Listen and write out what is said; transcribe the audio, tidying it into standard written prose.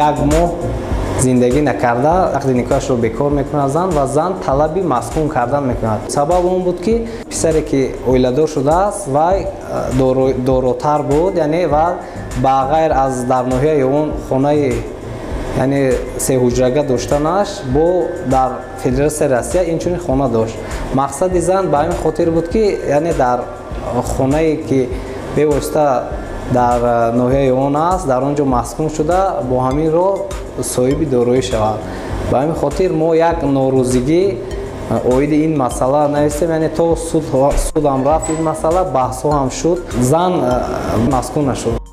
1 моҳ зиндагӣ накарда ақди никоҳашро бекор мекунад зан ва зан талаби маскун кардан мекунад. Сабаб он буд ки писаре ки оиладор шудааст вай доротар буд, яъне ва ба ғайр аз дар ноҳияи он хонаи яъне сеҳуҷрага доштанаш бо дар Федератсияи Россия инчунин хона дошт. Мақсади зан ба ҳамин хотир буд ки яъне дар хонае ки бевосита дар ноҳияи он аст, дар он ҷо маскун шуда бо ҳамин роҳ соҳиби дороӣ шавад. Ба ҳамин хотир мо як норӯзигӣ оиди ин масъала навистем, яъне то суд ҳам рафт ин масъала, баҳсҳо ҳам шуд, зан маскун нашуд.